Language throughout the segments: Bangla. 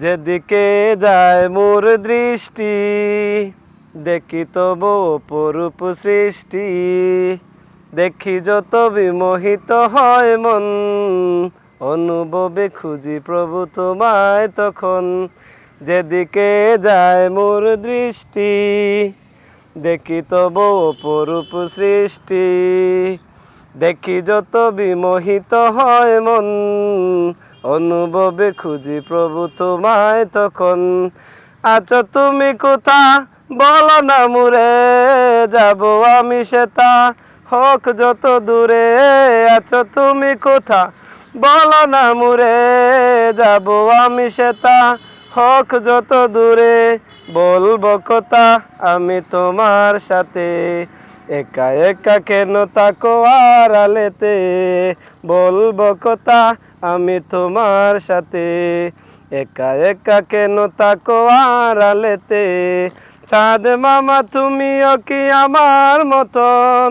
যেদিকে যায় মোর দৃষ্টি দেখি তবু অপরূপ সৃষ্টি, দেখি যত বিমোহিত হয় মন, অনুভবে খুঁজি প্রভু তোমায় তখন। যেদিকে যায় মোর দৃষ্টি দেখি তবু অপরূপ সৃষ্টি, দেখি যত বিমোহিত হয় মন, অনুভবে খুঁজি প্রভু তোমায় তখন। আছো তুমি কোথা বলো না মুরে, যাব আমি সেটা হোক যত দূরে। আছো তুমি কোথা বলো না মুরে, যাব আমি সেটা হোক যত দূরে। বলবো কথা আমি তোমার সাথে, একা একা কেন তাকো আড়ালেতে। বলবো কথা আমি তোমার সাথে, একা একা কেন তাকো আড়ালেতে। চাঁদ মামা তুমিও কি আমার মতন,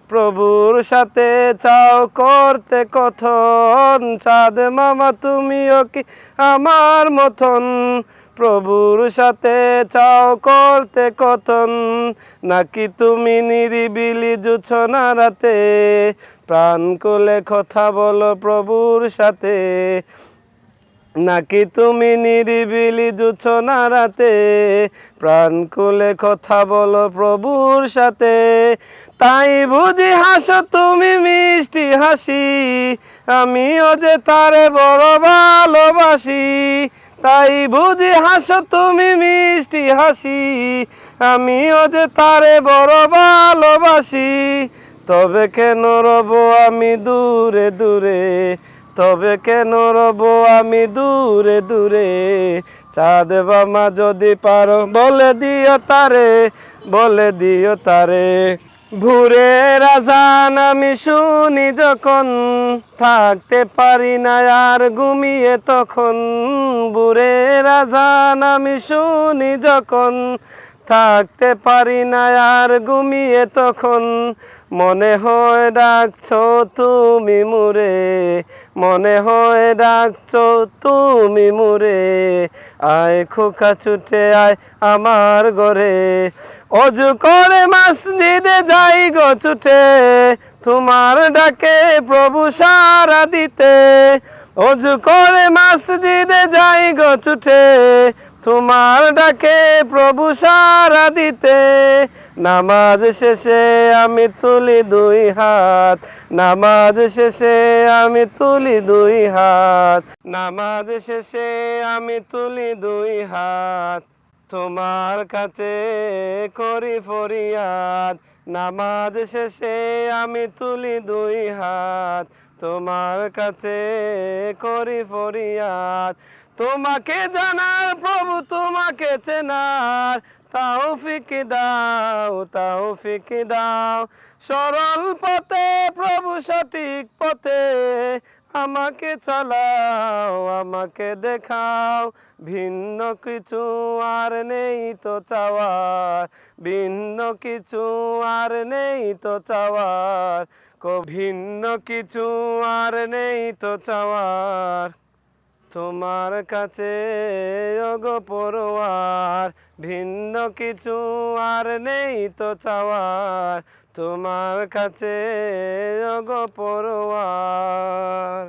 প্রভুর সাথে চাও করতে কথন। চাঁদ মামা তুমিও কি আমার মতন, প্রভুর সাথে চাও করতে কথন। নাকি তুমি নিরিবিলি জোছনা রাতে, প্রাণ খুলে কথা বলো প্রভুর সাথে। নাকি তুমি নিরিবিলি জোছনা রাতে, প্রাণ খুলে কথা বলো প্রভুর সাথে। তাই বুঝি হাসো তুমি মিষ্টি হাসি, আমিও যে তারে বড় ভালোবাসি। তাই বুঝি হাসো তুমি মিষ্টি হাসি, আমিও যে তারে বড় ভালোবাসি। তবে কেন রব আমি দূরে দূরে, তবে কেন রব আমি দূরে দূরে। চাঁদ মামা যদি পারো বলে দিও তারে, বলে দিও তারে। ভোরের আজান আমি শুনি যখন, থাকতে পারি না আর ঘুমিয়ে তখন। ভোরের আজান আমি শুনি যখন, থাকতে পারি না আর ঘুমিয়ে তখন। মনে হয় ডাকছো তুমি মুরে, মনে হয় ডাকছো তুমি মুরে। আয় খোকা ছুটে আয় আমার ঘরে, অজু করে মসজিদে যাই গো ছুটে, তোমার ডাকে প্রভু সাড়া দিতে। অজু করে মসজিদে যাই গো ছুটে, তোমার ডাকে প্রভু সাড়া দিতে। নামাজ শেষে আমি তুলি দুই হাত, নামাজ শেষে আমি তুলি দুই হাত, নামাজ শেষে আমি তুলি দুই হাত। তোমার কাছে করি ফরিয়াদ, নামাজ শেষে আমি তুলি দুই হাত। তোমার কাছে করি ফরিয়াদ, তোমাকে জানার প্রভু তোমাকে চেনার তৌফিক দাও, তৌফিক দাও। সরল পথে প্রভু সঠিক পথে আমাকে চালাও, আমাকে দেখাও। ভিন্ন কিছু আর নেই তো চাওয়ার, ভিন্ন কিছু আর নেই তো চাওয়ার। ভিন্ন কিছু আর নেই তো চাওয়ার। তোমার কাছে ওগো পরোয়ার, ভিন্ন কিছু আর নেই তো চাওয়ার। তোমার কাছে ওগো পরোয়ার।